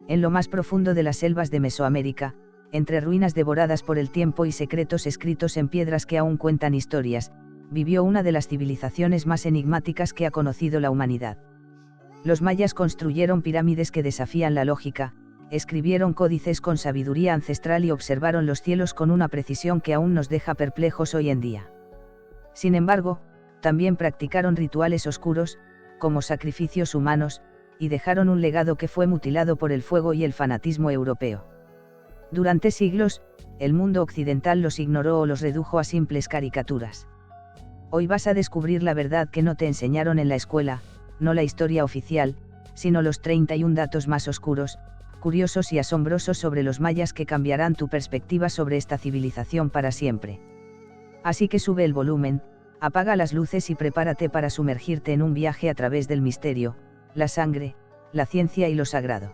En lo más profundo de las selvas de Mesoamérica, entre ruinas devoradas por el tiempo y secretos escritos en piedras que aún cuentan historias, vivió una de las civilizaciones más enigmáticas que ha conocido la humanidad. Los mayas construyeron pirámides que desafían la lógica, escribieron códices con sabiduría ancestral y observaron los cielos con una precisión que aún nos deja perplejos hoy en día. Sin embargo, también practicaron rituales oscuros, como sacrificios humanos, y dejaron un legado que fue mutilado por el fuego y el fanatismo europeo. Durante siglos, el mundo occidental los ignoró o los redujo a simples caricaturas. Hoy vas a descubrir la verdad que no te enseñaron en la escuela, no la historia oficial, sino los 31 datos más oscuros, curiosos y asombrosos sobre los mayas que cambiarán tu perspectiva sobre esta civilización para siempre. Así que sube el volumen, apaga las luces y prepárate para sumergirte en un viaje a través del misterio, la sangre, la ciencia y lo sagrado.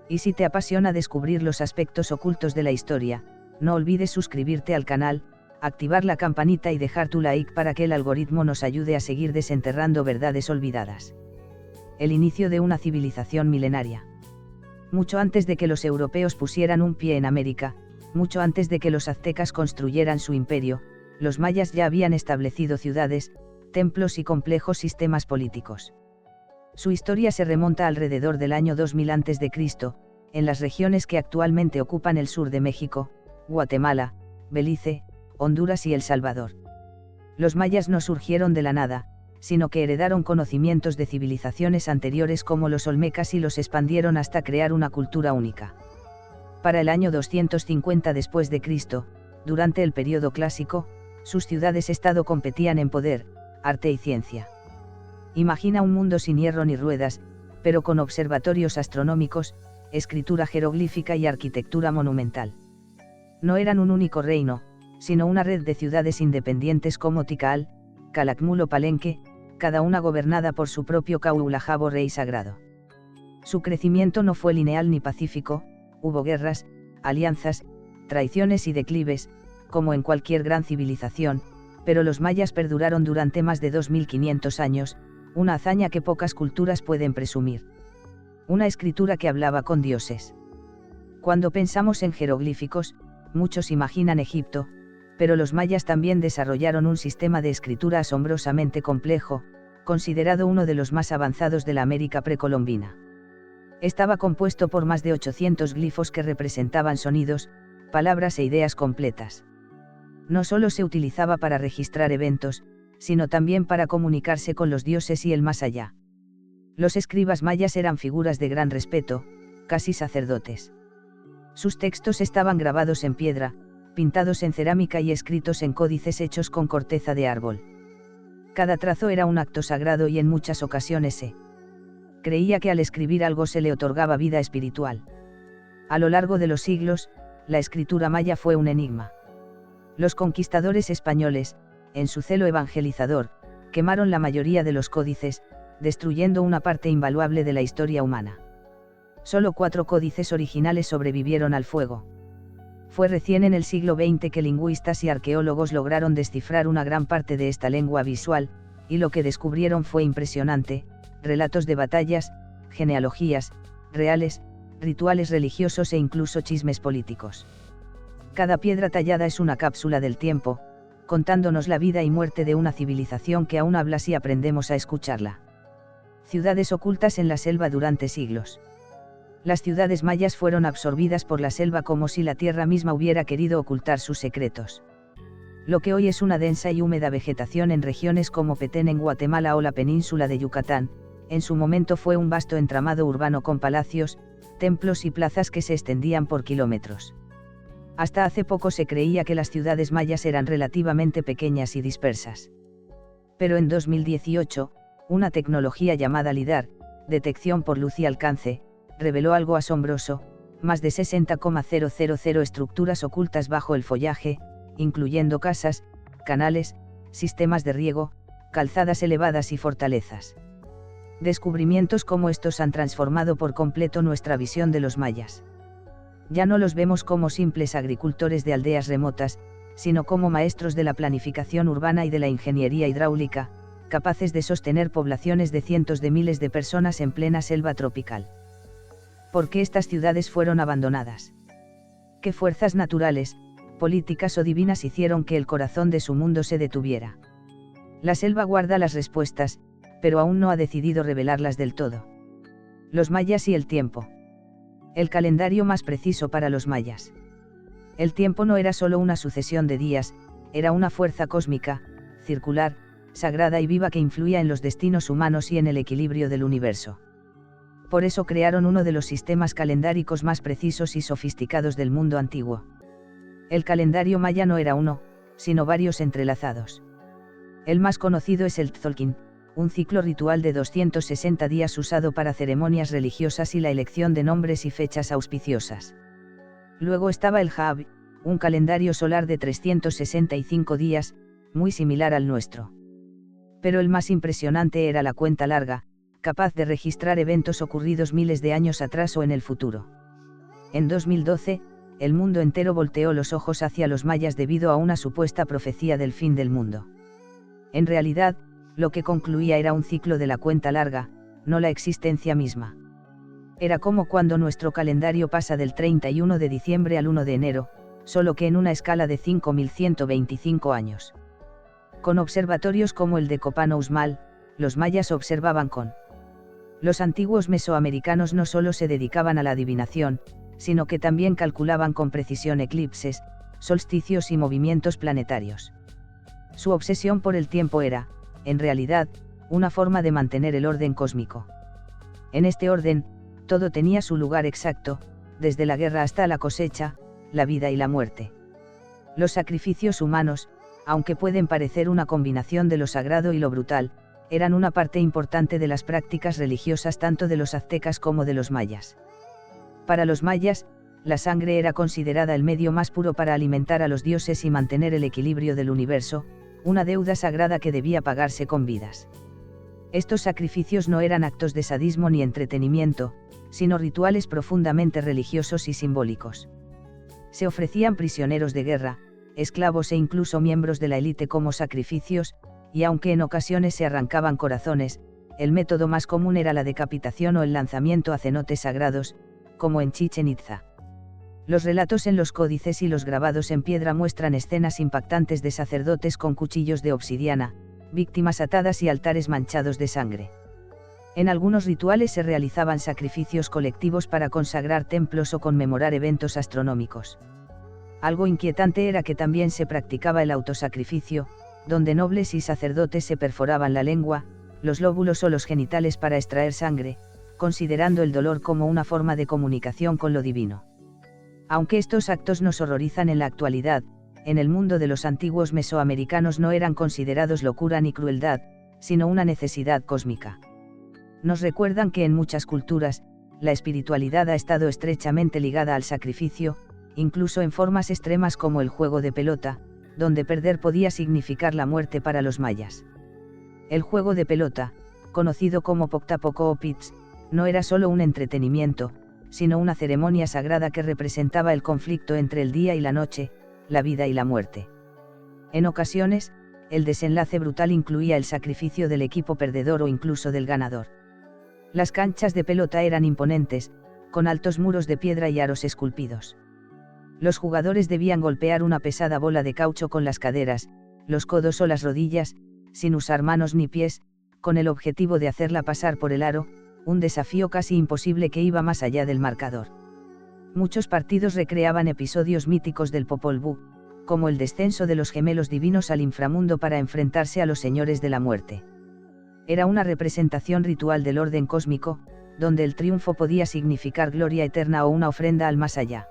Y si te apasiona descubrir los aspectos ocultos de la historia, no olvides suscribirte al canal, activar la campanita y dejar tu like para que el algoritmo nos ayude a seguir desenterrando verdades olvidadas. El inicio de una civilización milenaria. Mucho antes de que los europeos pusieran un pie en América, mucho antes de que los aztecas construyeran su imperio, los mayas ya habían establecido ciudades, templos y complejos sistemas políticos. Su historia se remonta alrededor del año 2000 a.C., en las regiones que actualmente ocupan el sur de México, Guatemala, Belice, Honduras y El Salvador. Los mayas no surgieron de la nada, sino que heredaron conocimientos de civilizaciones anteriores como los olmecas y los expandieron hasta crear una cultura única. Para el año 250 después de Cristo, durante el período clásico, sus ciudades-estado competían en poder, arte y ciencia. Imagina un mundo sin hierro ni ruedas, pero con observatorios astronómicos, escritura jeroglífica y arquitectura monumental. No eran un único reino, sino una red de ciudades independientes como Tikal, Calakmul o Palenque, cada una gobernada por su propio Kaulahabo rey sagrado. Su crecimiento no fue lineal ni pacífico, hubo guerras, alianzas, traiciones y declives, como en cualquier gran civilización, pero los mayas perduraron durante más de 2500 años, una hazaña que pocas culturas pueden presumir. Una escritura que hablaba con dioses. Cuando pensamos en jeroglíficos, muchos imaginan Egipto, pero los mayas también desarrollaron un sistema de escritura asombrosamente complejo, considerado uno de los más avanzados de la América precolombina. Estaba compuesto por más de 800 glifos que representaban sonidos, palabras e ideas completas. No solo se utilizaba para registrar eventos, sino también para comunicarse con los dioses y el más allá. Los escribas mayas eran figuras de gran respeto, casi sacerdotes. Sus textos estaban grabados en piedra, pintados en cerámica y escritos en códices hechos con corteza de árbol. Cada trazo era un acto sagrado y en muchas ocasiones se creía que al escribir algo se le otorgaba vida espiritual. A lo largo de los siglos, la escritura maya fue un enigma. Los conquistadores españoles, en su celo evangelizador, quemaron la mayoría de los códices, destruyendo una parte invaluable de la historia humana. Solo 4 códices originales sobrevivieron al fuego. Fue recién en el siglo XX que lingüistas y arqueólogos lograron descifrar una gran parte de esta lengua visual, y lo que descubrieron fue impresionante: relatos de batallas, genealogías, reales, rituales religiosos e incluso chismes políticos. Cada piedra tallada es una cápsula del tiempo, contándonos la vida y muerte de una civilización que aún habla si aprendemos a escucharla. Ciudades ocultas en la selva durante siglos. Las ciudades mayas fueron absorbidas por la selva como si la tierra misma hubiera querido ocultar sus secretos. Lo que hoy es una densa y húmeda vegetación en regiones como Petén en Guatemala o la península de Yucatán, en su momento fue un vasto entramado urbano con palacios, templos y plazas que se extendían por kilómetros. Hasta hace poco se creía que las ciudades mayas eran relativamente pequeñas y dispersas. Pero en 2018, una tecnología llamada LIDAR, detección por luz y alcance, reveló algo asombroso: más de 60,000 estructuras ocultas bajo el follaje, incluyendo casas, canales, sistemas de riego, calzadas elevadas y fortalezas. Descubrimientos como estos han transformado por completo nuestra visión de los mayas. Ya no los vemos como simples agricultores de aldeas remotas, sino como maestros de la planificación urbana y de la ingeniería hidráulica, capaces de sostener poblaciones de cientos de miles de personas en plena selva tropical. ¿Por qué estas ciudades fueron abandonadas? ¿Qué fuerzas naturales, políticas o divinas hicieron que el corazón de su mundo se detuviera? La selva guarda las respuestas, pero aún no ha decidido revelarlas del todo. Los mayas y el tiempo. El calendario más preciso para los mayas. El tiempo no era solo una sucesión de días, era una fuerza cósmica, circular, sagrada y viva que influía en los destinos humanos y en el equilibrio del universo. Por eso crearon uno de los sistemas calendáricos más precisos y sofisticados del mundo antiguo. El calendario maya no era uno, sino varios entrelazados. El más conocido es el Tzolk'in, un ciclo ritual de 260 días usado para ceremonias religiosas y la elección de nombres y fechas auspiciosas. Luego estaba el Ha'ab, un calendario solar de 365 días, muy similar al nuestro. Pero el más impresionante era la cuenta larga, capaz de registrar eventos ocurridos miles de años atrás o en el futuro. En 2012, el mundo entero volteó los ojos hacia los mayas debido a una supuesta profecía del fin del mundo. En realidad, lo que concluía era un ciclo de la cuenta larga, no la existencia misma. Era como cuando nuestro calendario pasa del 31 de diciembre al 1 de enero, solo que en una escala de 5.125 años. Con observatorios como el de Copano Uxmal, los mayas observaban con. Los antiguos mesoamericanos no solo se dedicaban a la adivinación, sino que también calculaban con precisión eclipses, solsticios y movimientos planetarios. Su obsesión por el tiempo era, en realidad, una forma de mantener el orden cósmico. En este orden, todo tenía su lugar exacto, desde la guerra hasta la cosecha, la vida y la muerte. Los sacrificios humanos, aunque pueden parecer una combinación de lo sagrado y lo brutal, eran una parte importante de las prácticas religiosas tanto de los aztecas como de los mayas. Para los mayas, la sangre era considerada el medio más puro para alimentar a los dioses y mantener el equilibrio del universo, una deuda sagrada que debía pagarse con vidas. Estos sacrificios no eran actos de sadismo ni entretenimiento, sino rituales profundamente religiosos y simbólicos. Se ofrecían prisioneros de guerra, esclavos e incluso miembros de la élite como sacrificios, y aunque en ocasiones se arrancaban corazones, el método más común era la decapitación o el lanzamiento a cenotes sagrados, como en Chichén Itzá. Los relatos en los códices y los grabados en piedra muestran escenas impactantes de sacerdotes con cuchillos de obsidiana, víctimas atadas y altares manchados de sangre. En algunos rituales se realizaban sacrificios colectivos para consagrar templos o conmemorar eventos astronómicos. Algo inquietante era que también se practicaba el autosacrificio, donde nobles y sacerdotes se perforaban la lengua, los lóbulos o los genitales para extraer sangre, considerando el dolor como una forma de comunicación con lo divino. Aunque estos actos nos horrorizan en la actualidad, en el mundo de los antiguos mesoamericanos no eran considerados locura ni crueldad, sino una necesidad cósmica. Nos recuerdan que en muchas culturas, la espiritualidad ha estado estrechamente ligada al sacrificio, incluso en formas extremas como el juego de pelota, donde perder podía significar la muerte para los mayas. El juego de pelota, conocido como Poctapoco o Pitch, no era solo un entretenimiento, sino una ceremonia sagrada que representaba el conflicto entre el día y la noche, la vida y la muerte. En ocasiones, el desenlace brutal incluía el sacrificio del equipo perdedor o incluso del ganador. Las canchas de pelota eran imponentes, con altos muros de piedra y aros esculpidos. Los jugadores debían golpear una pesada bola de caucho con las caderas, los codos o las rodillas, sin usar manos ni pies, con el objetivo de hacerla pasar por el aro, un desafío casi imposible que iba más allá del marcador. Muchos partidos recreaban episodios míticos del Popol Vuh, como el descenso de los gemelos divinos al inframundo para enfrentarse a los señores de la muerte. Era una representación ritual del orden cósmico, donde el triunfo podía significar gloria eterna o una ofrenda al más allá.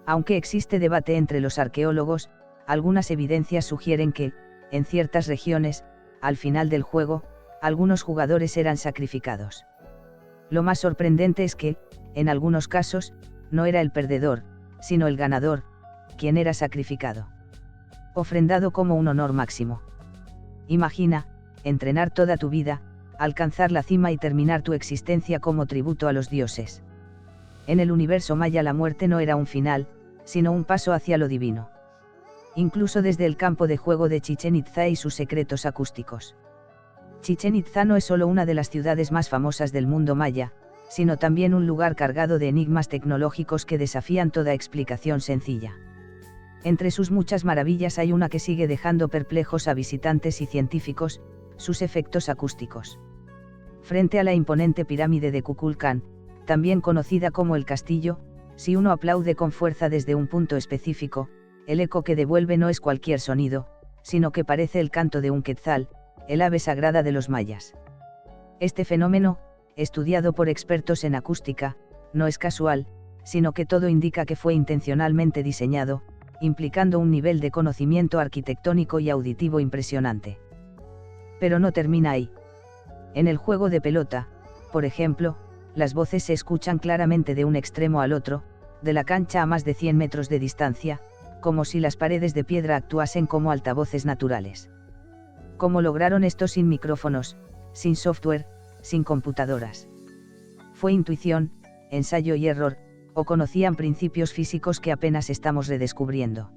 Aunque existe debate entre los arqueólogos, algunas evidencias sugieren que, en ciertas regiones, al final del juego, algunos jugadores eran sacrificados. Lo más sorprendente es que, en algunos casos, no era el perdedor, sino el ganador, quien era sacrificado. Ofrendado como un honor máximo. Imagina, entrenar toda tu vida, alcanzar la cima y terminar tu existencia como tributo a los dioses. En el universo maya la muerte no era un final, sino un paso hacia lo divino. Incluso desde el campo de juego de Chichén Itzá y sus secretos acústicos. Chichén Itzá no es solo una de las ciudades más famosas del mundo maya, sino también un lugar cargado de enigmas tecnológicos que desafían toda explicación sencilla. Entre sus muchas maravillas hay una que sigue dejando perplejos a visitantes y científicos: sus efectos acústicos. Frente a la imponente pirámide de Kukulcán, también conocida como el castillo, si uno aplaude con fuerza desde un punto específico, el eco que devuelve no es cualquier sonido, sino que parece el canto de un quetzal, el ave sagrada de los mayas. Este fenómeno, estudiado por expertos en acústica, no es casual, sino que todo indica que fue intencionalmente diseñado, implicando un nivel de conocimiento arquitectónico y auditivo impresionante. Pero no termina ahí. En el juego de pelota, por ejemplo, las voces se escuchan claramente de un extremo al otro, de la cancha a más de 100 metros de distancia, como si las paredes de piedra actuasen como altavoces naturales. ¿Cómo lograron esto sin micrófonos, sin software, sin computadoras? ¿Fue intuición, ensayo y error, o conocían principios físicos que apenas estamos redescubriendo?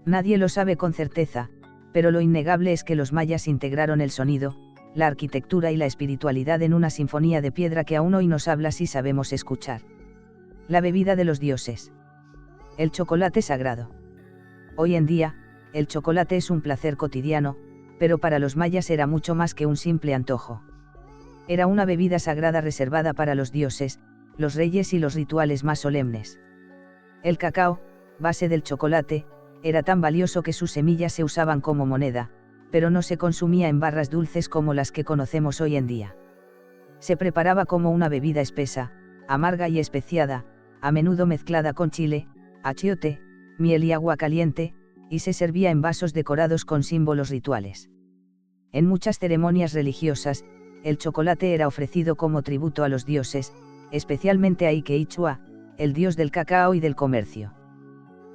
Nadie lo sabe con certeza, pero lo innegable es que los mayas integraron el sonido, la arquitectura y la espiritualidad en una sinfonía de piedra que aún hoy nos habla si sabemos escuchar. La bebida de los dioses. El chocolate sagrado. Hoy en día, el chocolate es un placer cotidiano, pero para los mayas era mucho más que un simple antojo. Era una bebida sagrada reservada para los dioses, los reyes y los rituales más solemnes. El cacao, base del chocolate, era tan valioso que sus semillas se usaban como moneda, pero no se consumía en barras dulces como las que conocemos hoy en día. Se preparaba como una bebida espesa, amarga y especiada, a menudo mezclada con chile, achiote, miel y agua caliente, y se servía en vasos decorados con símbolos rituales. En muchas ceremonias religiosas, el chocolate era ofrecido como tributo a los dioses, especialmente a Ike Ichua, el dios del cacao y del comercio.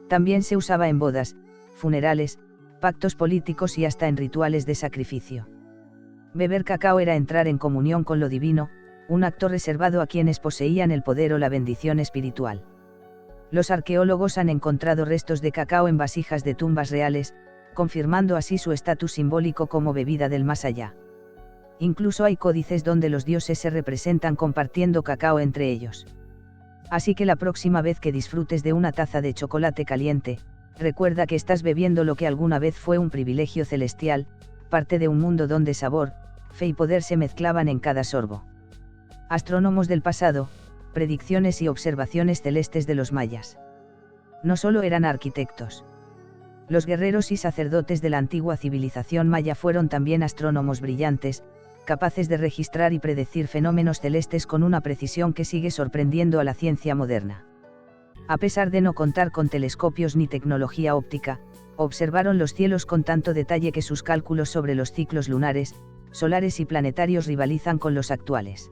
También se usaba en bodas, funerales, pactos políticos y hasta en rituales de sacrificio. Beber cacao era entrar en comunión con lo divino, un acto reservado a quienes poseían el poder o la bendición espiritual. Los arqueólogos han encontrado restos de cacao en vasijas de tumbas reales, confirmando así su estatus simbólico como bebida del más allá. Incluso hay códices donde los dioses se representan compartiendo cacao entre ellos. Así que la próxima vez que disfrutes de una taza de chocolate caliente, recuerda que estás bebiendo lo que alguna vez fue un privilegio celestial, parte de un mundo donde sabor, fe y poder se mezclaban en cada sorbo. Astrónomos del pasado, predicciones y observaciones celestes de los mayas. No solo eran arquitectos. Los guerreros y sacerdotes de la antigua civilización maya fueron también astrónomos brillantes, capaces de registrar y predecir fenómenos celestes con una precisión que sigue sorprendiendo a la ciencia moderna. A pesar de no contar con telescopios ni tecnología óptica, observaron los cielos con tanto detalle que sus cálculos sobre los ciclos lunares, solares y planetarios rivalizan con los actuales.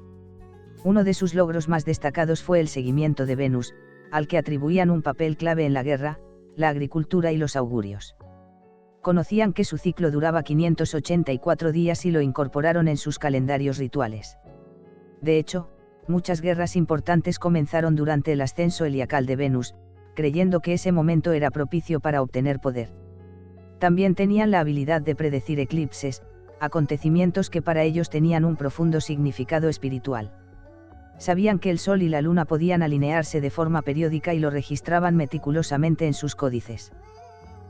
Uno de sus logros más destacados fue el seguimiento de Venus, al que atribuían un papel clave en la guerra, la agricultura y los augurios. Conocían que su ciclo duraba 584 días y lo incorporaron en sus calendarios rituales. De hecho, muchas guerras importantes comenzaron durante el ascenso heliacal de Venus, creyendo que ese momento era propicio para obtener poder. También tenían la habilidad de predecir eclipses, acontecimientos que para ellos tenían un profundo significado espiritual. Sabían que el Sol y la Luna podían alinearse de forma periódica y lo registraban meticulosamente en sus códices.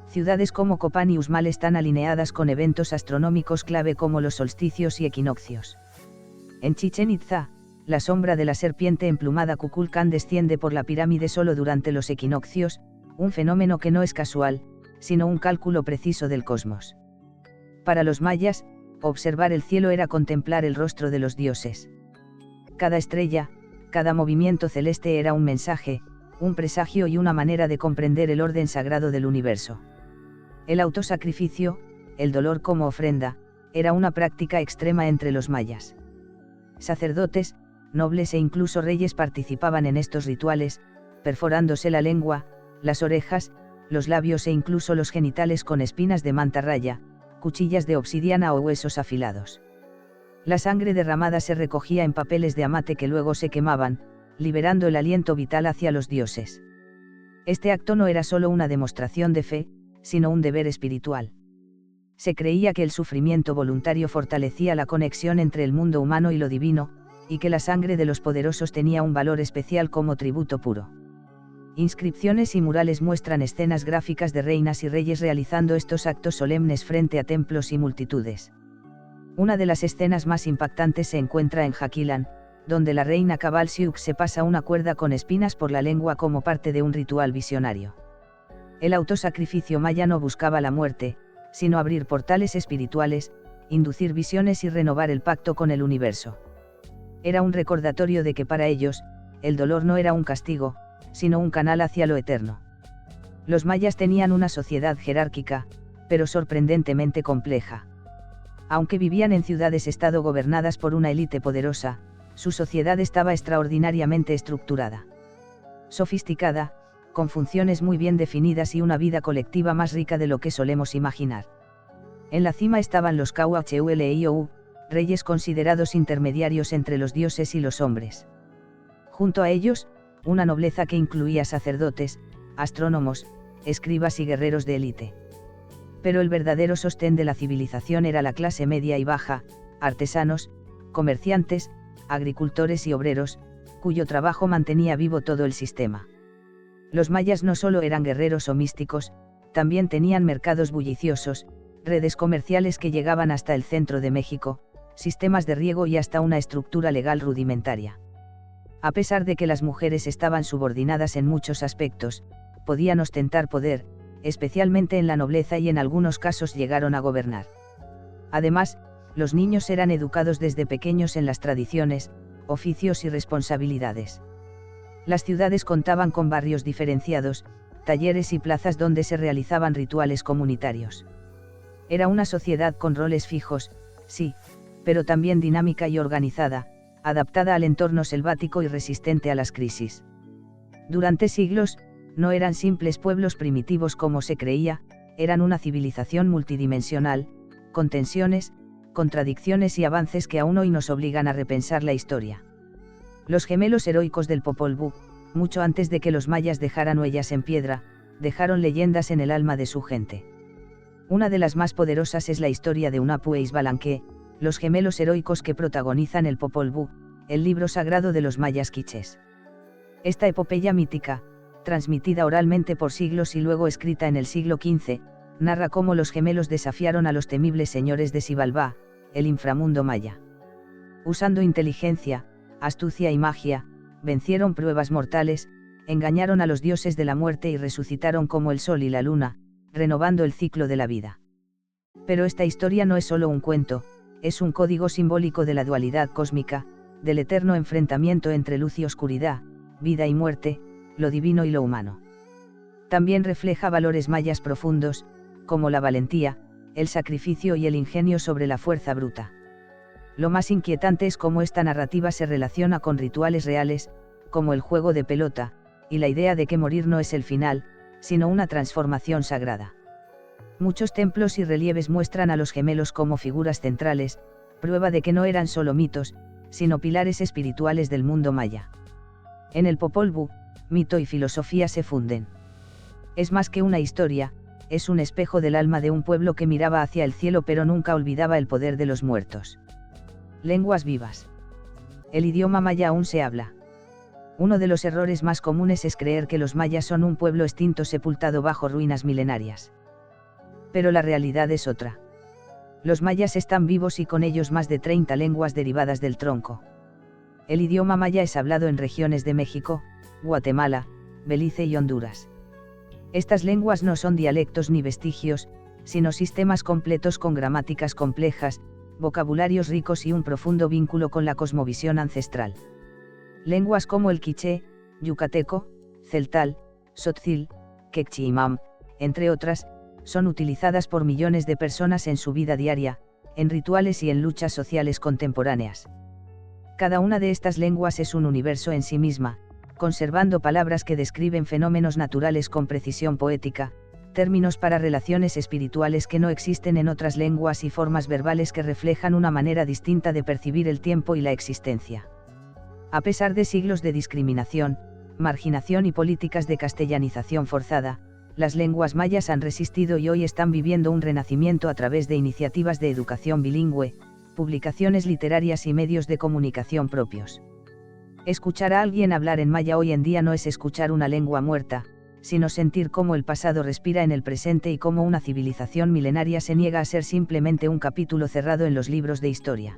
Ciudades como Copán y Uxmal están alineadas con eventos astronómicos clave como los solsticios y equinoccios. En Chichén Itzá, la sombra de la serpiente emplumada Kukulcán desciende por la pirámide solo durante los equinoccios, un fenómeno que no es casual, sino un cálculo preciso del cosmos. Para los mayas, observar el cielo era contemplar el rostro de los dioses. Cada estrella, cada movimiento celeste era un mensaje, un presagio y una manera de comprender el orden sagrado del universo. El autosacrificio, el dolor como ofrenda, era una práctica extrema entre los mayas. Sacerdotes, nobles e incluso reyes participaban en estos rituales, perforándose la lengua, las orejas, los labios e incluso los genitales con espinas de mantarraya, cuchillas de obsidiana o huesos afilados. La sangre derramada se recogía en papeles de amate que luego se quemaban, liberando el aliento vital hacia los dioses. Este acto no era solo una demostración de fe, sino un deber espiritual. Se creía que el sufrimiento voluntario fortalecía la conexión entre el mundo humano y lo divino, y que la sangre de los poderosos tenía un valor especial como tributo puro. Inscripciones y murales muestran escenas gráficas de reinas y reyes realizando estos actos solemnes frente a templos y multitudes. Una de las escenas más impactantes se encuentra en Jaquilan, donde la reina Cabalsiuk se pasa una cuerda con espinas por la lengua como parte de un ritual visionario. El autosacrificio maya no buscaba la muerte, sino abrir portales espirituales, inducir visiones y renovar el pacto con el universo. Era un recordatorio de que para ellos, el dolor no era un castigo, sino un canal hacia lo eterno. Los mayas tenían una sociedad jerárquica, pero sorprendentemente compleja. Aunque vivían en ciudades-estado gobernadas por una élite poderosa, su sociedad estaba extraordinariamente estructurada. Sofisticada, con funciones muy bien definidas y una vida colectiva más rica de lo que solemos imaginar. En la cima estaban los Kauachuleu, reyes considerados intermediarios entre los dioses y los hombres. Junto a ellos, una nobleza que incluía sacerdotes, astrónomos, escribas y guerreros de élite. Pero el verdadero sostén de la civilización era la clase media y baja, artesanos, comerciantes, agricultores y obreros, cuyo trabajo mantenía vivo todo el sistema. Los mayas no solo eran guerreros o místicos, también tenían mercados bulliciosos, redes comerciales que llegaban hasta el centro de México, sistemas de riego y hasta una estructura legal rudimentaria. A pesar de que las mujeres estaban subordinadas en muchos aspectos, podían ostentar poder, especialmente en la nobleza y en algunos casos llegaron a gobernar. Además, los niños eran educados desde pequeños en las tradiciones, oficios y responsabilidades. Las ciudades contaban con barrios diferenciados, talleres y plazas donde se realizaban rituales comunitarios. Era una sociedad con roles fijos, sí, pero también dinámica y organizada, adaptada al entorno selvático y resistente a las crisis. Durante siglos, no eran simples pueblos primitivos como se creía, eran una civilización multidimensional, con tensiones, contradicciones y avances que aún hoy nos obligan a repensar la historia. Los gemelos heroicos del Popol Vuh, mucho antes de que los mayas dejaran huellas en piedra, dejaron leyendas en el alma de su gente. Una de las más poderosas es la historia de Unapu e Izbalanque, los gemelos heroicos que protagonizan el Popol Vuh, el libro sagrado de los mayas quichés. Esta epopeya mítica, transmitida oralmente por siglos y luego escrita en el siglo XV, narra cómo los gemelos desafiaron a los temibles señores de Xibalbá, el inframundo maya. Usando inteligencia, astucia y magia, vencieron pruebas mortales, engañaron a los dioses de la muerte y resucitaron como el sol y la luna, renovando el ciclo de la vida. Pero esta historia no es solo un cuento, es un código simbólico de la dualidad cósmica, del eterno enfrentamiento entre luz y oscuridad, vida y muerte, lo divino y lo humano. También refleja valores mayas profundos, como la valentía, el sacrificio y el ingenio sobre la fuerza bruta. Lo más inquietante es cómo esta narrativa se relaciona con rituales reales, como el juego de pelota, y la idea de que morir no es el final, sino una transformación sagrada. Muchos templos y relieves muestran a los gemelos como figuras centrales, prueba de que no eran solo mitos, sino pilares espirituales del mundo maya. En el Popol Vuh, mito y filosofía se funden. Es más que una historia, es un espejo del alma de un pueblo que miraba hacia el cielo pero nunca olvidaba el poder de los muertos. Lenguas vivas. El idioma maya aún se habla. Uno de los errores más comunes es creer que los mayas son un pueblo extinto sepultado bajo ruinas milenarias. Pero la realidad es otra. Los mayas están vivos y con ellos más de 30 lenguas derivadas del tronco. El idioma maya es hablado en regiones de México, Guatemala, Belice y Honduras. Estas lenguas no son dialectos ni vestigios, sino sistemas completos con gramáticas complejas, vocabularios ricos y un profundo vínculo con la cosmovisión ancestral. Lenguas como el quiché, yucateco, celtal, tzotzil, quechua y mam, entre otras, son utilizadas por millones de personas en su vida diaria, en rituales y en luchas sociales contemporáneas. Cada una de estas lenguas es un universo en sí misma, conservando palabras que describen fenómenos naturales con precisión poética, términos para relaciones espirituales que no existen en otras lenguas y formas verbales que reflejan una manera distinta de percibir el tiempo y la existencia. A pesar de siglos de discriminación, marginación y políticas de castellanización forzada, las lenguas mayas han resistido y hoy están viviendo un renacimiento a través de iniciativas de educación bilingüe, publicaciones literarias y medios de comunicación propios. Escuchar a alguien hablar en maya hoy en día no es escuchar una lengua muerta, sino sentir cómo el pasado respira en el presente y cómo una civilización milenaria se niega a ser simplemente un capítulo cerrado en los libros de historia.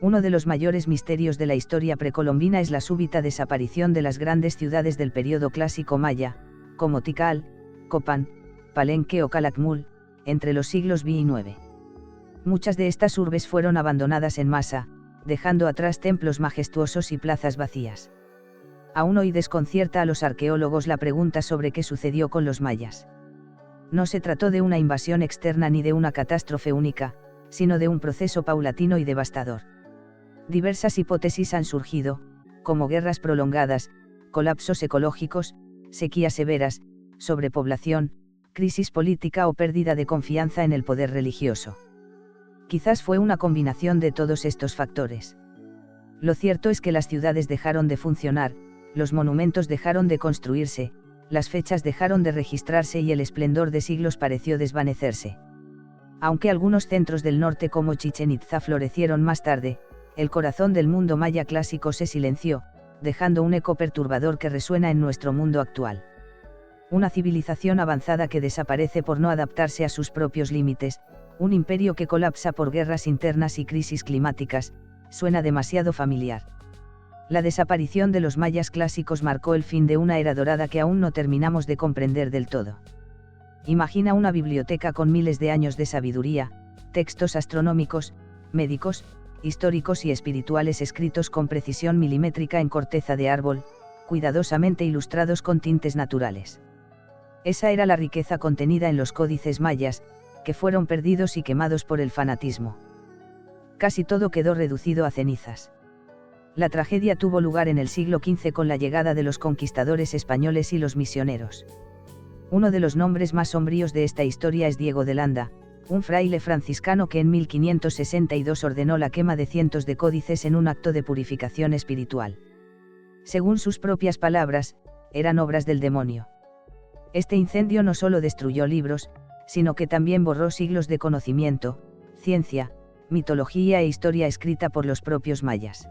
Uno de los mayores misterios de la historia precolombina es la súbita desaparición de las grandes ciudades del período clásico maya, como Tikal, Copán, Palenque o Calakmul, entre los siglos V y IX. Muchas de estas urbes fueron abandonadas en masa, dejando atrás templos majestuosos y plazas vacías. Aún hoy desconcierta a los arqueólogos la pregunta sobre qué sucedió con los mayas. No se trató de una invasión externa ni de una catástrofe única, sino de un proceso paulatino y devastador. Diversas hipótesis han surgido, como guerras prolongadas, colapsos ecológicos, sequías severas, sobrepoblación, crisis política o pérdida de confianza en el poder religioso. Quizás fue una combinación de todos estos factores. Lo cierto es que las ciudades dejaron de funcionar, los monumentos dejaron de construirse, las fechas dejaron de registrarse y el esplendor de siglos pareció desvanecerse. Aunque algunos centros del norte como Chichén Itzá florecieron más tarde, el corazón del mundo maya clásico se silenció, dejando un eco perturbador que resuena en nuestro mundo actual. Una civilización avanzada que desaparece por no adaptarse a sus propios límites, un imperio que colapsa por guerras internas y crisis climáticas, suena demasiado familiar. La desaparición de los mayas clásicos marcó el fin de una era dorada que aún no terminamos de comprender del todo. Imagina una biblioteca con miles de años de sabiduría, textos astronómicos, médicos, históricos y espirituales escritos con precisión milimétrica en corteza de árbol, cuidadosamente ilustrados con tintes naturales. Esa era la riqueza contenida en los códices mayas, que fueron perdidos y quemados por el fanatismo. Casi todo quedó reducido a cenizas. La tragedia tuvo lugar en el siglo XV con la llegada de los conquistadores españoles y los misioneros. Uno de los nombres más sombríos de esta historia es Diego de Landa, un fraile franciscano que en 1562 ordenó la quema de cientos de códices en un acto de purificación espiritual. Según sus propias palabras, eran obras del demonio. Este incendio no solo destruyó libros, sino que también borró siglos de conocimiento, ciencia, mitología e historia escrita por los propios mayas.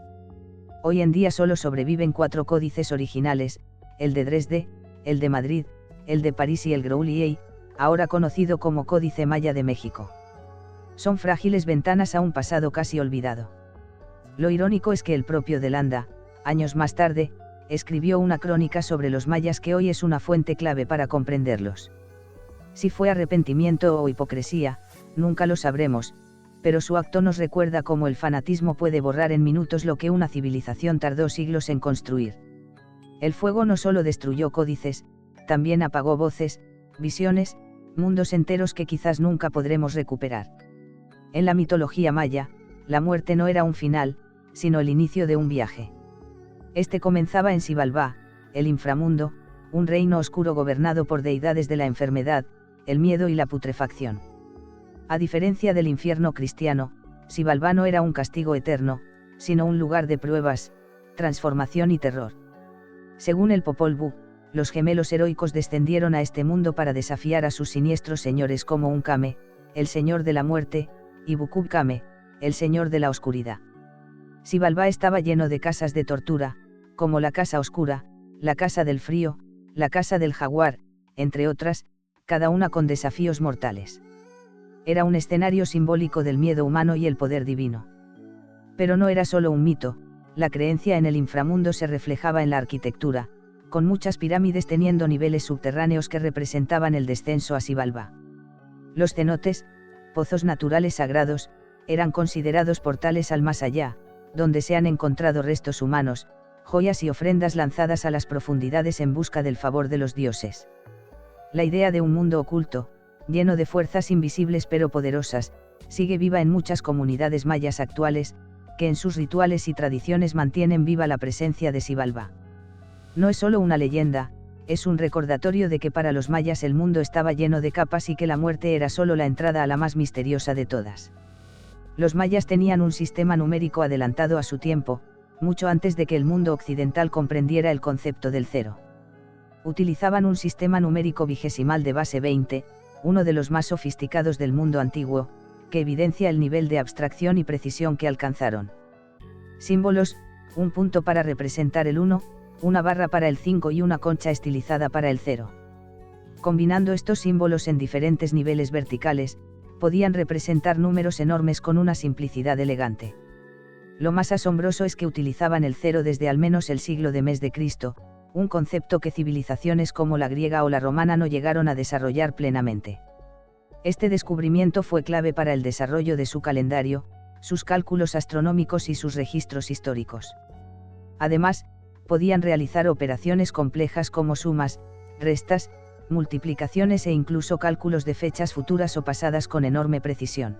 Hoy en día solo sobreviven 4 códices originales, el de Dresde, el de Madrid, el de París y el Grolier, ahora conocido como Códice Maya de México. Son frágiles ventanas a un pasado casi olvidado. Lo irónico es que el propio de Landa, años más tarde, escribió una crónica sobre los mayas que hoy es una fuente clave para comprenderlos. Si fue arrepentimiento o hipocresía, nunca lo sabremos, pero su acto nos recuerda cómo el fanatismo puede borrar en minutos lo que una civilización tardó siglos en construir. El fuego no solo destruyó códices, también apagó voces, visiones, mundos enteros que quizás nunca podremos recuperar. En la mitología maya, la muerte no era un final, sino el inicio de un viaje. Este comenzaba en Xibalbá, el inframundo, un reino oscuro gobernado por deidades de la enfermedad, el miedo y la putrefacción. A diferencia del infierno cristiano, Xibalbá no era un castigo eterno, sino un lugar de pruebas, transformación y terror. Según el Popol Vuh, los gemelos heroicos descendieron a este mundo para desafiar a sus siniestros señores como Unkame, el señor de la muerte, y Bukub-Kame, el señor de la oscuridad. Xibalbá estaba lleno de casas de tortura, como la Casa Oscura, la Casa del Frío, la Casa del Jaguar, entre otras, cada una con desafíos mortales. Era un escenario simbólico del miedo humano y el poder divino. Pero no era solo un mito, la creencia en el inframundo se reflejaba en la arquitectura, con muchas pirámides teniendo niveles subterráneos que representaban el descenso a Xibalbá. Los cenotes, pozos naturales sagrados, eran considerados portales al más allá, donde se han encontrado restos humanos, joyas y ofrendas lanzadas a las profundidades en busca del favor de los dioses. La idea de un mundo oculto, lleno de fuerzas invisibles pero poderosas, sigue viva en muchas comunidades mayas actuales, que en sus rituales y tradiciones mantienen viva la presencia de Xibalbá. No es solo una leyenda, es un recordatorio de que para los mayas el mundo estaba lleno de capas y que la muerte era solo la entrada a la más misteriosa de todas. Los mayas tenían un sistema numérico adelantado a su tiempo, mucho antes de que el mundo occidental comprendiera el concepto del cero. Utilizaban un sistema numérico vigesimal de base 20, uno de los más sofisticados del mundo antiguo, que evidencia el nivel de abstracción y precisión que alcanzaron. Símbolos: un punto para representar el 1, una barra para el 5 y una concha estilizada para el 0. Combinando estos símbolos en diferentes niveles verticales, podían representar números enormes con una simplicidad elegante. Lo más asombroso es que utilizaban el 0 desde al menos el siglo de mes de Cristo, un concepto que civilizaciones como la griega o la romana no llegaron a desarrollar plenamente. Este descubrimiento fue clave para el desarrollo de su calendario, sus cálculos astronómicos y sus registros históricos. Además, podían realizar operaciones complejas como sumas, restas, multiplicaciones e incluso cálculos de fechas futuras o pasadas con enorme precisión.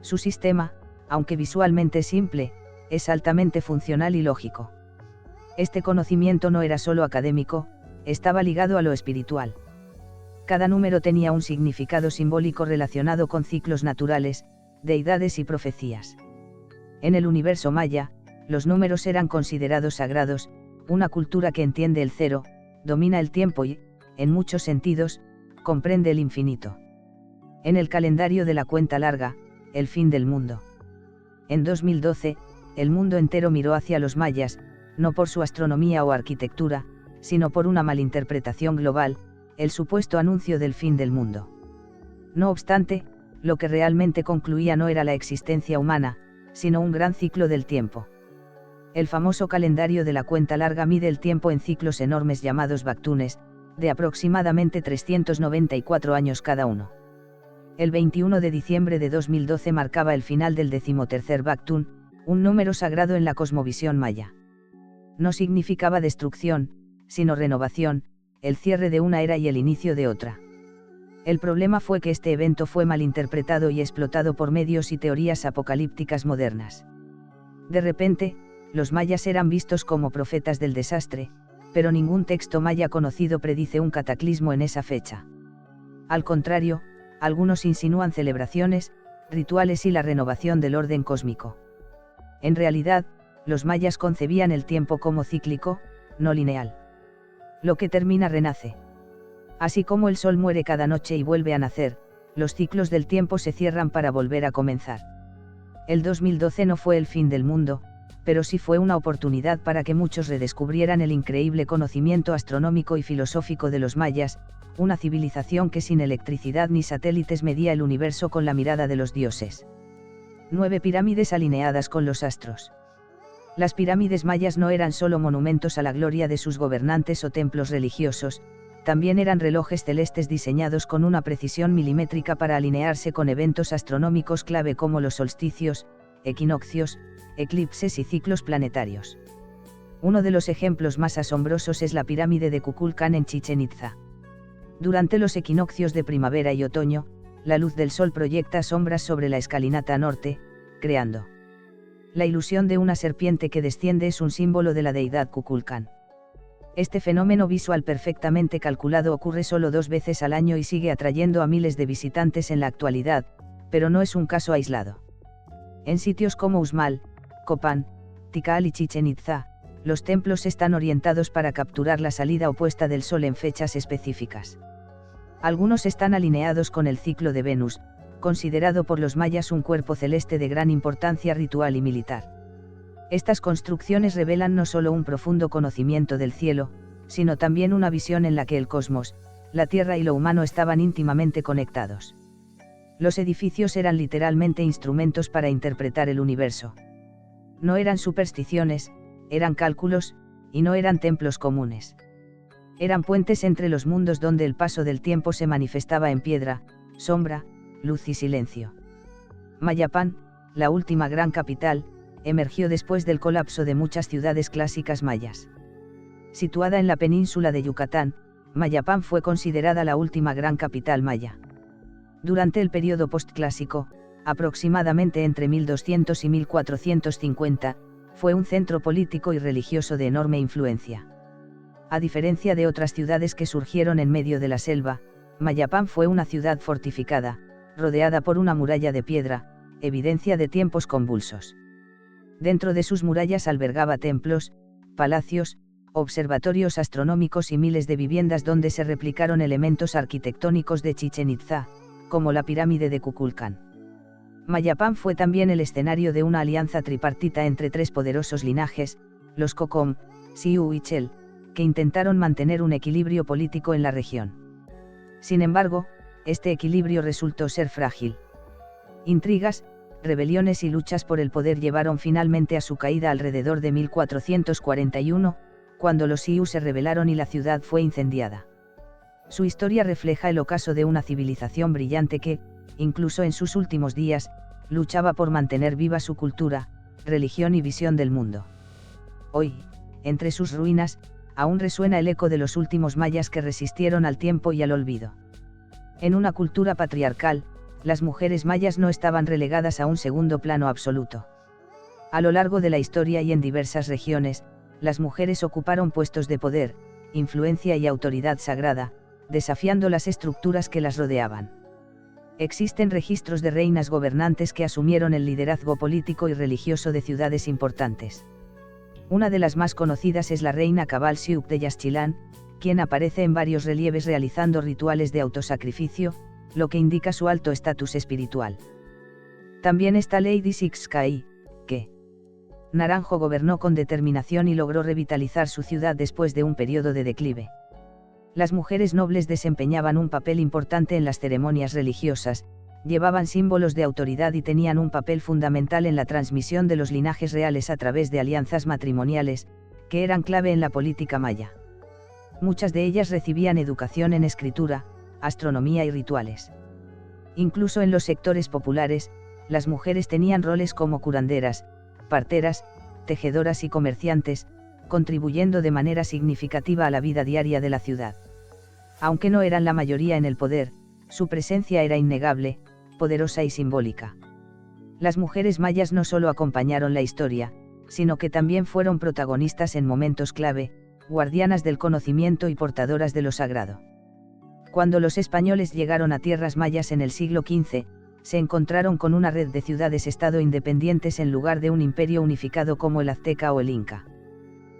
Su sistema, aunque visualmente simple, es altamente funcional y lógico. Este conocimiento no era solo académico, estaba ligado a lo espiritual. Cada número tenía un significado simbólico relacionado con ciclos naturales, deidades y profecías. En el universo maya, los números eran considerados sagrados, una cultura que entiende el 0, domina el tiempo y, en muchos sentidos, comprende el infinito. En el calendario de la cuenta larga, el fin del mundo. En 2012, el mundo entero miró hacia los mayas, no por su astronomía o arquitectura, sino por una malinterpretación global, el supuesto anuncio del fin del mundo. No obstante, lo que realmente concluía no era la existencia humana, sino un gran ciclo del tiempo. El famoso calendario de la cuenta larga mide el tiempo en ciclos enormes llamados baktunes, de aproximadamente 394 años cada uno. El 21 de diciembre de 2012 marcaba el final del 13º Baktun, un número sagrado en la cosmovisión maya. No significaba destrucción, sino renovación, el cierre de una era y el inicio de otra. El problema fue que este evento fue malinterpretado y explotado por medios y teorías apocalípticas modernas. De repente, los mayas eran vistos como profetas del desastre, pero ningún texto maya conocido predice un cataclismo en esa fecha. Al contrario, algunos insinúan celebraciones, rituales y la renovación del orden cósmico. En realidad, los mayas concebían el tiempo como cíclico, no lineal. Lo que termina renace. Así como el sol muere cada noche y vuelve a nacer, los ciclos del tiempo se cierran para volver a comenzar. El 2012 no fue el fin del mundo, pero sí fue una oportunidad para que muchos redescubrieran el increíble conocimiento astronómico y filosófico de los mayas, una civilización que sin electricidad ni satélites medía el universo con la mirada de los dioses. 9 pirámides alineadas con los astros. Las pirámides mayas no eran solo monumentos a la gloria de sus gobernantes o templos religiosos, también eran relojes celestes diseñados con una precisión milimétrica para alinearse con eventos astronómicos clave como los solsticios, equinoccios, eclipses y ciclos planetarios. Uno de los ejemplos más asombrosos es la pirámide de Kukulcán en Chichén Itzá. Durante los equinoccios de primavera y otoño, la luz del sol proyecta sombras sobre la escalinata norte, creando la ilusión de una serpiente que desciende. Es un símbolo de la deidad Kukulcán. Este fenómeno visual perfectamente calculado ocurre solo 2 veces al año y sigue atrayendo a miles de visitantes en la actualidad, pero no es un caso aislado. En sitios como Uxmal, Copán, Tikal y Chichén Itzá, los templos están orientados para capturar la salida opuesta del sol en fechas específicas. Algunos están alineados con el ciclo de Venus, considerado por los mayas un cuerpo celeste de gran importancia ritual y militar. Estas construcciones revelan no solo un profundo conocimiento del cielo, sino también una visión en la que el cosmos, la tierra y lo humano estaban íntimamente conectados. Los edificios eran literalmente instrumentos para interpretar el universo. No eran supersticiones, eran cálculos, y no eran templos comunes. Eran puentes entre los mundos donde el paso del tiempo se manifestaba en piedra, sombra, luz y silencio. Mayapán, la última gran capital, emergió después del colapso de muchas ciudades clásicas mayas. Situada en la península de Yucatán, Mayapán fue considerada la última gran capital maya. Durante el período postclásico, aproximadamente entre 1200 y 1450, fue un centro político y religioso de enorme influencia. A diferencia de otras ciudades que surgieron en medio de la selva, Mayapán fue una ciudad fortificada, rodeada por una muralla de piedra, evidencia de tiempos convulsos. Dentro de sus murallas albergaba templos, palacios, observatorios astronómicos y miles de viviendas donde se replicaron elementos arquitectónicos de Chichén Itzá, como la pirámide de Kukulcán. Mayapán fue también el escenario de una alianza tripartita entre tres poderosos linajes, los Cocom, Siu y Chel, que intentaron mantener un equilibrio político en la región. Sin embargo, este equilibrio resultó ser frágil. Intrigas, rebeliones y luchas por el poder llevaron finalmente a su caída alrededor de 1441, cuando los Siu se rebelaron y la ciudad fue incendiada. Su historia refleja el ocaso de una civilización brillante que, incluso en sus últimos días, luchaba por mantener viva su cultura, religión y visión del mundo. Hoy, entre sus ruinas, aún resuena el eco de los últimos mayas que resistieron al tiempo y al olvido. En una cultura patriarcal, las mujeres mayas no estaban relegadas a un segundo plano absoluto. A lo largo de la historia y en diversas regiones, las mujeres ocuparon puestos de poder, influencia y autoridad sagrada, desafiando las estructuras que las rodeaban. Existen registros de reinas gobernantes que asumieron el liderazgo político y religioso de ciudades importantes. Una de las más conocidas es la reina Cabal Siuk de Yaxchilán, quien aparece en varios relieves realizando rituales de autosacrificio, lo que indica su alto estatus espiritual. También está Lady Sixkai, que Naranjo gobernó con determinación y logró revitalizar su ciudad después de un periodo de declive. Las mujeres nobles desempeñaban un papel importante en las ceremonias religiosas, llevaban símbolos de autoridad y tenían un papel fundamental en la transmisión de los linajes reales a través de alianzas matrimoniales, que eran clave en la política maya. Muchas de ellas recibían educación en escritura, astronomía y rituales. Incluso en los sectores populares, las mujeres tenían roles como curanderas, parteras, tejedoras y comerciantes, contribuyendo de manera significativa a la vida diaria de la ciudad. Aunque no eran la mayoría en el poder, su presencia era innegable, poderosa y simbólica. Las mujeres mayas no solo acompañaron la historia, sino que también fueron protagonistas en momentos clave, guardianas del conocimiento y portadoras de lo sagrado. Cuando los españoles llegaron a tierras mayas en el siglo XV, se encontraron con una red de ciudades-estado independientes en lugar de un imperio unificado como el azteca o el inca.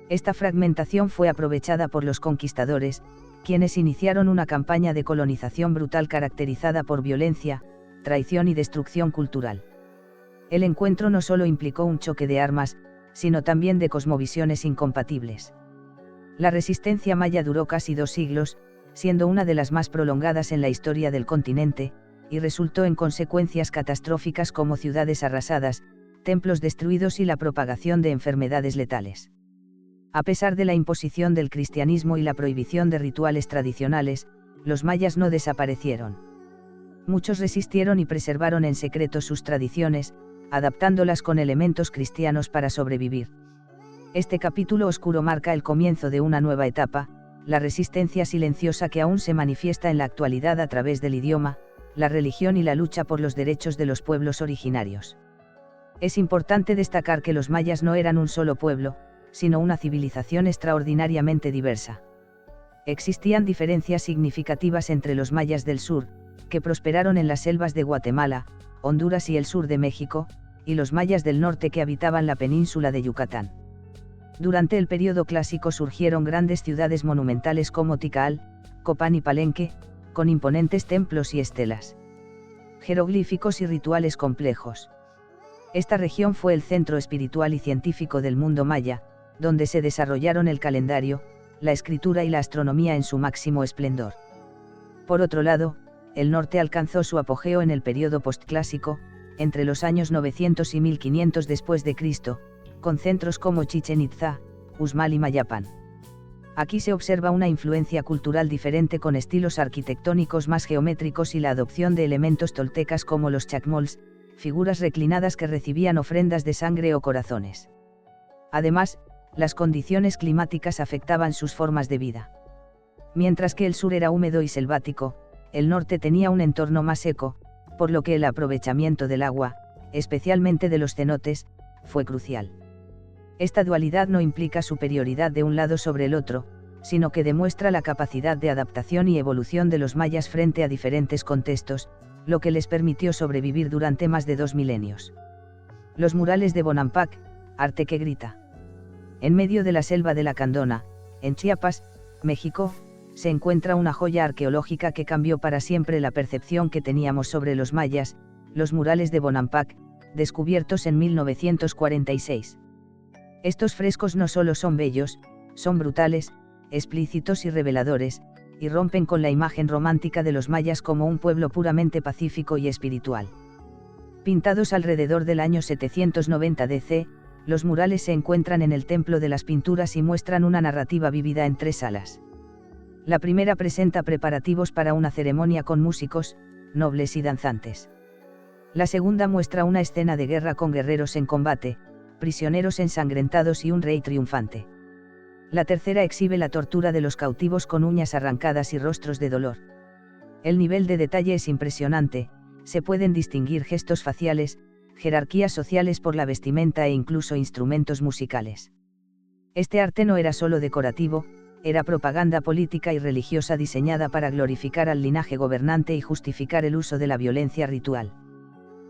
Esta fragmentación fue aprovechada por los conquistadores, quienes iniciaron una campaña de colonización brutal caracterizada por violencia, traición y destrucción cultural. El encuentro no solo implicó un choque de armas, sino también de cosmovisiones incompatibles. La resistencia maya duró casi 2 siglos, siendo una de las más prolongadas en la historia del continente, y resultó en consecuencias catastróficas como ciudades arrasadas, templos destruidos y la propagación de enfermedades letales. A pesar de la imposición del cristianismo y la prohibición de rituales tradicionales, los mayas no desaparecieron. Muchos resistieron y preservaron en secreto sus tradiciones, adaptándolas con elementos cristianos para sobrevivir. Este capítulo oscuro marca el comienzo de una nueva etapa, la resistencia silenciosa que aún se manifiesta en la actualidad a través del idioma, la religión y la lucha por los derechos de los pueblos originarios. Es importante destacar que los mayas no eran un solo pueblo, sino una civilización extraordinariamente diversa. Existían diferencias significativas entre los mayas del sur, que prosperaron en las selvas de Guatemala, Honduras y el sur de México, y los mayas del norte que habitaban la península de Yucatán. Durante el período clásico surgieron grandes ciudades monumentales como Tikal, Copán y Palenque, con imponentes templos y estelas, jeroglíficos y rituales complejos. Esta región fue el centro espiritual y científico del mundo maya, donde se desarrollaron el calendario, la escritura y la astronomía en su máximo esplendor. Por otro lado, el norte alcanzó su apogeo en el período postclásico, entre los años 900 y 1500 después de Cristo, con centros como Chichén Itzá, Uxmal y Mayapán. Aquí se observa una influencia cultural diferente con estilos arquitectónicos más geométricos y la adopción de elementos toltecas como los chacmols, figuras reclinadas que recibían ofrendas de sangre o corazones. Además, las condiciones climáticas afectaban sus formas de vida. Mientras que el sur era húmedo y selvático, el norte tenía un entorno más seco, por lo que el aprovechamiento del agua, especialmente de los cenotes, fue crucial. Esta dualidad no implica superioridad de un lado sobre el otro, sino que demuestra la capacidad de adaptación y evolución de los mayas frente a diferentes contextos, lo que les permitió sobrevivir durante más de 2 milenios. Los murales de Bonampak, arte que grita. En medio de la selva de la Candona, en Chiapas, México, se encuentra una joya arqueológica que cambió para siempre la percepción que teníamos sobre los mayas, los murales de Bonampak, descubiertos en 1946. Estos frescos no solo son bellos, son brutales, explícitos y reveladores, y rompen con la imagen romántica de los mayas como un pueblo puramente pacífico y espiritual. Pintados alrededor del año 790 DC, los murales se encuentran en el Templo de las Pinturas y muestran una narrativa vívida en 3 salas. La primera presenta preparativos para una ceremonia con músicos, nobles y danzantes. La segunda muestra una escena de guerra con guerreros en combate, prisioneros ensangrentados y un rey triunfante. La tercera exhibe la tortura de los cautivos con uñas arrancadas y rostros de dolor. El nivel de detalle es impresionante, se pueden distinguir gestos faciales, jerarquías sociales por la vestimenta e incluso instrumentos musicales. Este arte no era solo decorativo, era propaganda política y religiosa diseñada para glorificar al linaje gobernante y justificar el uso de la violencia ritual.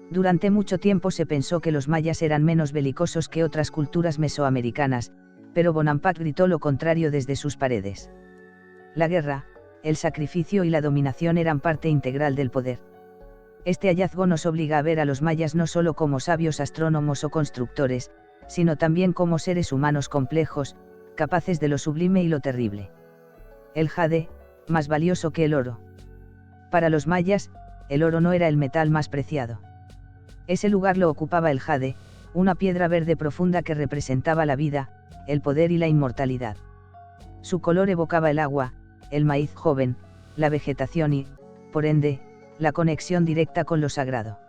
Durante mucho tiempo se pensó que los mayas eran menos belicosos que otras culturas mesoamericanas, pero Bonampak gritó lo contrario desde sus paredes. La guerra, el sacrificio y la dominación eran parte integral del poder. Este hallazgo nos obliga a ver a los mayas no solo como sabios astrónomos o constructores, sino también como seres humanos complejos, capaces de lo sublime y lo terrible. El jade, más valioso que el oro. Para los mayas, el oro no era el metal más preciado. Ese lugar lo ocupaba el jade, una piedra verde profunda que representaba la vida, el poder y la inmortalidad. Su color evocaba el agua, el maíz joven, la vegetación y, por ende, la conexión directa con lo sagrado.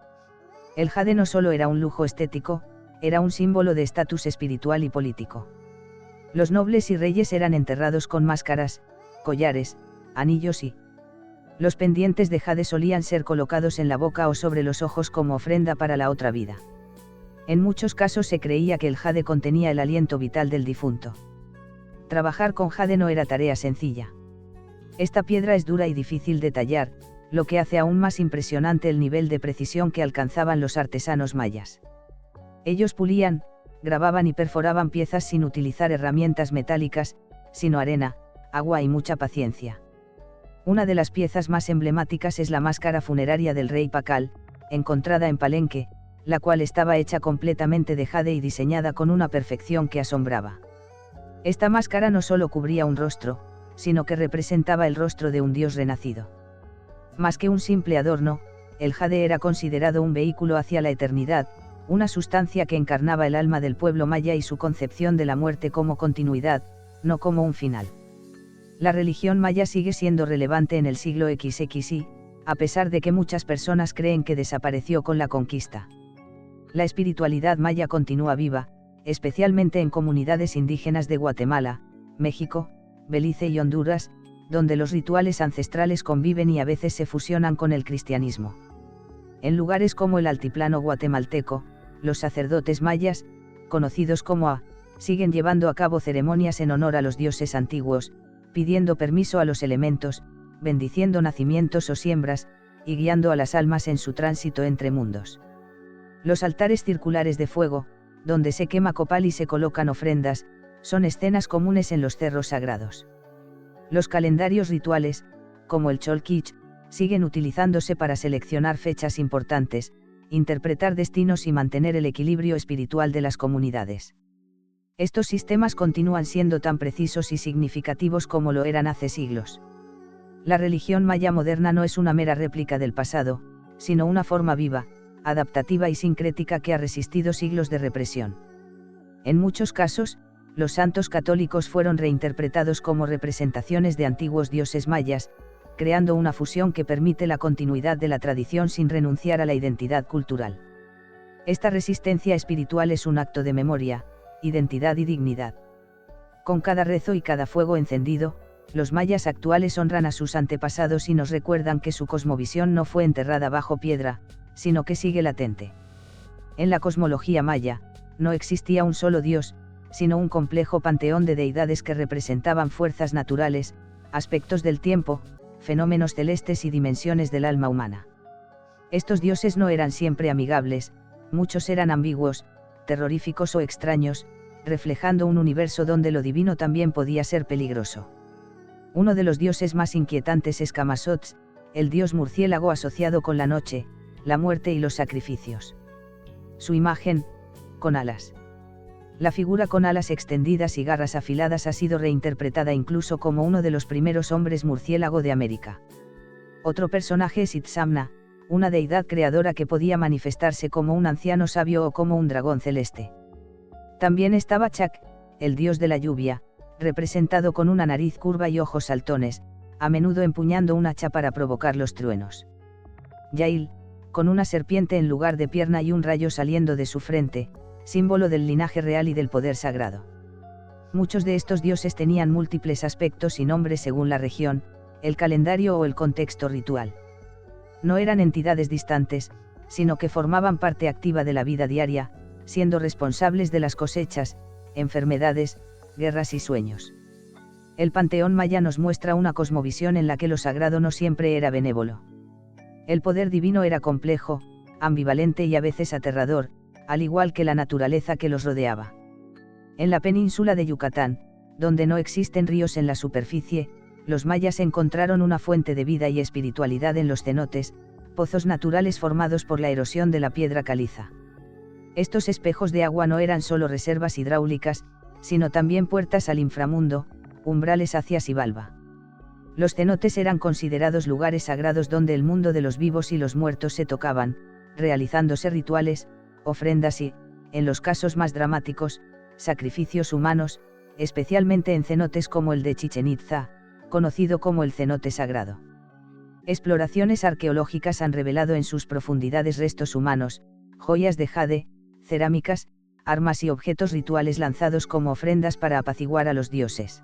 El jade no solo era un lujo estético, era un símbolo de estatus espiritual y político. Los nobles y reyes eran enterrados con máscaras, collares, anillos y los pendientes de jade solían ser colocados en la boca o sobre los ojos como ofrenda para la otra vida. En muchos casos se creía que el jade contenía el aliento vital del difunto. Trabajar con jade no era tarea sencilla. Esta piedra es dura y difícil de tallar, lo que hace aún más impresionante el nivel de precisión que alcanzaban los artesanos mayas. Ellos pulían, grababan y perforaban piezas sin utilizar herramientas metálicas, sino arena, agua y mucha paciencia. Una de las piezas más emblemáticas es la máscara funeraria del rey Pakal, encontrada en Palenque, la cual estaba hecha completamente de jade y diseñada con una perfección que asombraba. Esta máscara no solo cubría un rostro, sino que representaba el rostro de un dios renacido. Más que un simple adorno, el jade era considerado un vehículo hacia la eternidad, una sustancia que encarnaba el alma del pueblo maya y su concepción de la muerte como continuidad, no como un final. La religión maya sigue siendo relevante en el siglo XXI, a pesar de que muchas personas creen que desapareció con la conquista. La espiritualidad maya continúa viva, especialmente en comunidades indígenas de Guatemala, México, Belice y Honduras, donde los rituales ancestrales conviven y a veces se fusionan con el cristianismo. En lugares como el altiplano guatemalteco, los sacerdotes mayas, conocidos como siguen llevando a cabo ceremonias en honor a los dioses antiguos, pidiendo permiso a los elementos, bendiciendo nacimientos o siembras, y guiando a las almas en su tránsito entre mundos. Los altares circulares de fuego, donde se quema copal y se colocan ofrendas, son escenas comunes en los cerros sagrados. Los calendarios rituales, como el Cholquich, siguen utilizándose para seleccionar fechas importantes, interpretar destinos y mantener el equilibrio espiritual de las comunidades. Estos sistemas continúan siendo tan precisos y significativos como lo eran hace siglos. La religión maya moderna no es una mera réplica del pasado, sino una forma viva, adaptativa y sincrética que ha resistido siglos de represión. En muchos casos, los santos católicos fueron reinterpretados como representaciones de antiguos dioses mayas, creando una fusión que permite la continuidad de la tradición sin renunciar a la identidad cultural. Esta resistencia espiritual es un acto de memoria, identidad y dignidad. Con cada rezo y cada fuego encendido, los mayas actuales honran a sus antepasados y nos recuerdan que su cosmovisión no fue enterrada bajo piedra, sino que sigue latente. En la cosmología maya, no existía un solo dios, sino un complejo panteón de deidades que representaban fuerzas naturales, aspectos del tiempo, fenómenos celestes y dimensiones del alma humana. Estos dioses no eran siempre amigables, muchos eran ambiguos, terroríficos o extraños, reflejando un universo donde lo divino también podía ser peligroso. Uno de los dioses más inquietantes es Camazotz, el dios murciélago asociado con la noche, la muerte y los sacrificios. Su imagen, con alas. La figura con alas extendidas y garras afiladas ha sido reinterpretada incluso como uno de los primeros hombres murciélago de América. Otro personaje es Itzamna, una deidad creadora que podía manifestarse como un anciano sabio o como un dragón celeste. También estaba Chak, el dios de la lluvia, representado con una nariz curva y ojos saltones, a menudo empuñando un hacha para provocar los truenos. Yail, con una serpiente en lugar de pierna y un rayo saliendo de su frente, símbolo del linaje real y del poder sagrado. Muchos de estos dioses tenían múltiples aspectos y nombres según la región, el calendario o el contexto ritual. No eran entidades distantes, sino que formaban parte activa de la vida diaria, siendo responsables de las cosechas, enfermedades, guerras y sueños. El panteón maya nos muestra una cosmovisión en la que lo sagrado no siempre era benévolo. El poder divino era complejo, ambivalente y a veces aterrador, al igual que la naturaleza que los rodeaba. En la península de Yucatán, donde no existen ríos en la superficie, los mayas encontraron una fuente de vida y espiritualidad en los cenotes, pozos naturales formados por la erosión de la piedra caliza. Estos espejos de agua no eran solo reservas hidráulicas, sino también puertas al inframundo, umbrales hacia Xibalba. Los cenotes eran considerados lugares sagrados donde el mundo de los vivos y los muertos se tocaban, realizándose rituales, ofrendas y, en los casos más dramáticos, sacrificios humanos, especialmente en cenotes como el de Chichén Itzá, conocido como el cenote sagrado. Exploraciones arqueológicas han revelado en sus profundidades restos humanos, joyas de jade, cerámicas, armas y objetos rituales lanzados como ofrendas para apaciguar a los dioses.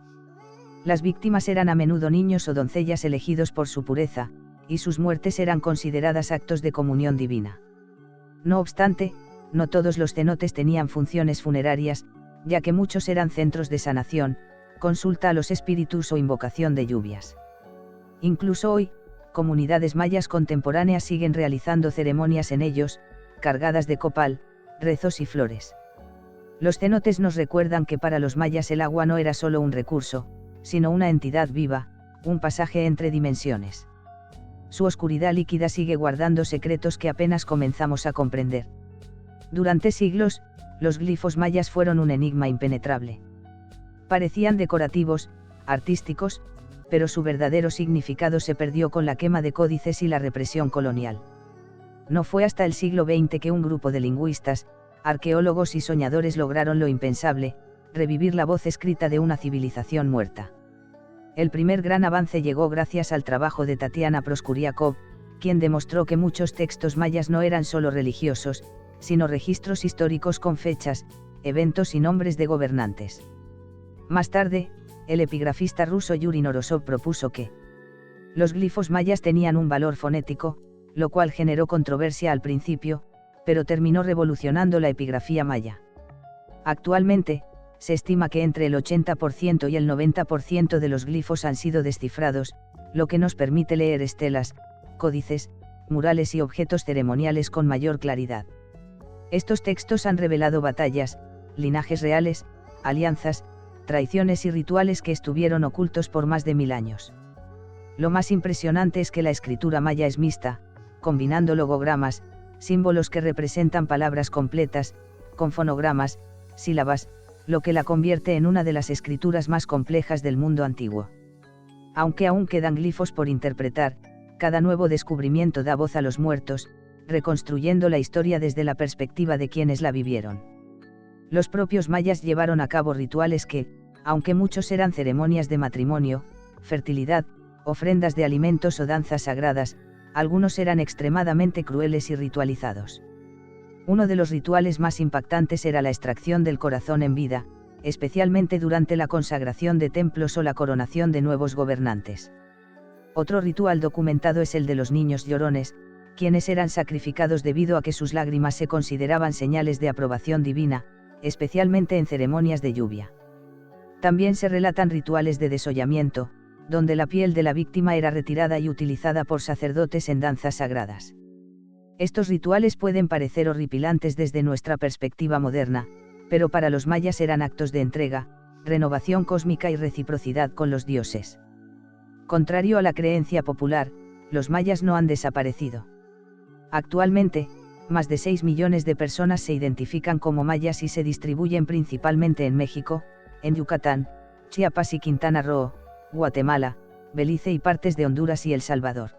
Las víctimas eran a menudo niños o doncellas elegidos por su pureza, y sus muertes eran consideradas actos de comunión divina. No obstante, no todos los cenotes tenían funciones funerarias, ya que muchos eran centros de sanación, consulta a los espíritus o invocación de lluvias. Incluso hoy, comunidades mayas contemporáneas siguen realizando ceremonias en ellos, cargadas de copal, rezos y flores. Los cenotes nos recuerdan que para los mayas el agua no era solo un recurso, sino una entidad viva, un pasaje entre dimensiones. Su oscuridad líquida sigue guardando secretos que apenas comenzamos a comprender. Durante siglos, los glifos mayas fueron un enigma impenetrable. Parecían decorativos, artísticos, pero su verdadero significado se perdió con la quema de códices y la represión colonial. No fue hasta el siglo XX que un grupo de lingüistas, arqueólogos y soñadores lograron lo impensable, revivir la voz escrita de una civilización muerta. El primer gran avance llegó gracias al trabajo de Tatiana Proskuriakov, quien demostró que muchos textos mayas no eran solo religiosos, sino registros históricos con fechas, eventos y nombres de gobernantes. Más tarde, el epigrafista ruso Yuri Norosov propuso que los glifos mayas tenían un valor fonético, lo cual generó controversia al principio, pero terminó revolucionando la epigrafía maya. Actualmente, se estima que entre el 80% y el 90% de los glifos han sido descifrados, lo que nos permite leer estelas, códices, murales y objetos ceremoniales con mayor claridad. Estos textos han revelado batallas, linajes reales, alianzas, traiciones y rituales que estuvieron ocultos por más de 1000 años. Lo más impresionante es que la escritura maya es mixta, combinando logogramas, símbolos que representan palabras completas, con fonogramas, sílabas, lo que la convierte en una de las escrituras más complejas del mundo antiguo. Aunque aún quedan glifos por interpretar, cada nuevo descubrimiento da voz a los muertos, reconstruyendo la historia desde la perspectiva de quienes la vivieron. Los propios mayas llevaron a cabo rituales que, aunque muchos eran ceremonias de matrimonio, fertilidad, ofrendas de alimentos o danzas sagradas, algunos eran extremadamente crueles y ritualizados. Uno de los rituales más impactantes era la extracción del corazón en vida, especialmente durante la consagración de templos o la coronación de nuevos gobernantes. Otro ritual documentado es el de los niños llorones, quienes eran sacrificados debido a que sus lágrimas se consideraban señales de aprobación divina, especialmente en ceremonias de lluvia. También se relatan rituales de desollamiento, donde la piel de la víctima era retirada y utilizada por sacerdotes en danzas sagradas. Estos rituales pueden parecer horripilantes desde nuestra perspectiva moderna, pero para los mayas eran actos de entrega, renovación cósmica y reciprocidad con los dioses. Contrario a la creencia popular, los mayas no han desaparecido. Actualmente, más de 6 millones de personas se identifican como mayas y se distribuyen principalmente en México, en Yucatán, Chiapas y Quintana Roo, Guatemala, Belice y partes de Honduras y El Salvador.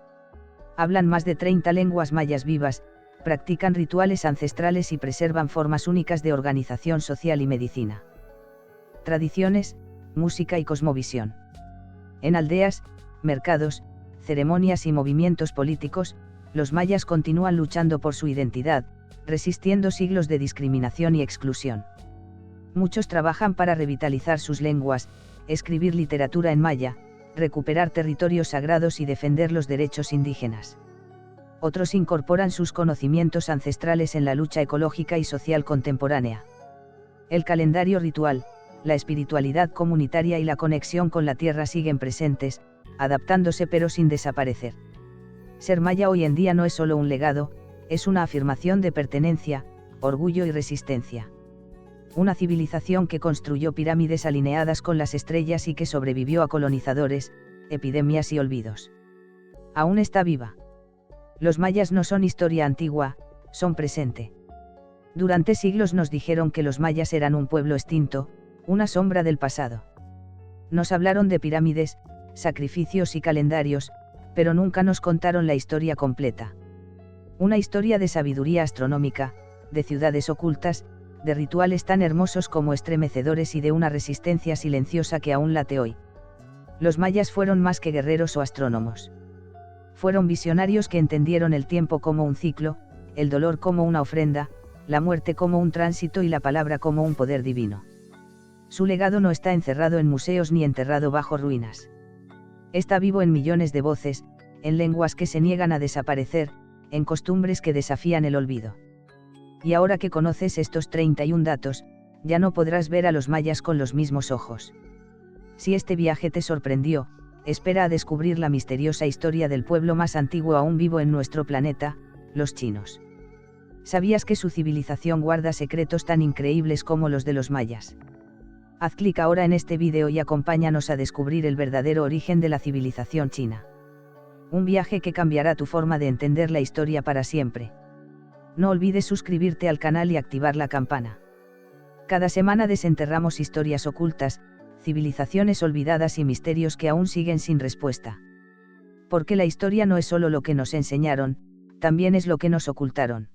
Hablan más de 30 lenguas mayas vivas, practican rituales ancestrales y preservan formas únicas de organización social y medicina. Tradiciones, música y cosmovisión. En aldeas, mercados, ceremonias y movimientos políticos, los mayas continúan luchando por su identidad, resistiendo siglos de discriminación y exclusión. Muchos trabajan para revitalizar sus lenguas, escribir literatura en maya, recuperar territorios sagrados y defender los derechos indígenas. Otros incorporan sus conocimientos ancestrales en la lucha ecológica y social contemporánea. El calendario ritual, la espiritualidad comunitaria y la conexión con la tierra siguen presentes, adaptándose pero sin desaparecer. Ser maya hoy en día no es solo un legado, es una afirmación de pertenencia, orgullo y resistencia. Una civilización que construyó pirámides alineadas con las estrellas y que sobrevivió a colonizadores, epidemias y olvidos. Aún está viva. Los mayas no son historia antigua, son presente. Durante siglos nos dijeron que los mayas eran un pueblo extinto, una sombra del pasado. Nos hablaron de pirámides, sacrificios y calendarios, pero nunca nos contaron la historia completa. Una historia de sabiduría astronómica, de ciudades ocultas, de rituales tan hermosos como estremecedores y de una resistencia silenciosa que aún late hoy. Los mayas fueron más que guerreros o astrónomos. Fueron visionarios que entendieron el tiempo como un ciclo, el dolor como una ofrenda, la muerte como un tránsito y la palabra como un poder divino. Su legado no está encerrado en museos ni enterrado bajo ruinas. Está vivo en millones de voces, en lenguas que se niegan a desaparecer, en costumbres que desafían el olvido. Y ahora que conoces estos 31 datos, ya no podrás ver a los mayas con los mismos ojos. Si este viaje te sorprendió, espera a descubrir la misteriosa historia del pueblo más antiguo aún vivo en nuestro planeta, los chinos. ¿Sabías que su civilización guarda secretos tan increíbles como los de los mayas? Haz clic ahora en este vídeo y acompáñanos a descubrir el verdadero origen de la civilización china. Un viaje que cambiará tu forma de entender la historia para siempre. No olvides suscribirte al canal y activar la campana. Cada semana desenterramos historias ocultas, civilizaciones olvidadas y misterios que aún siguen sin respuesta. Porque la historia no es solo lo que nos enseñaron, también es lo que nos ocultaron.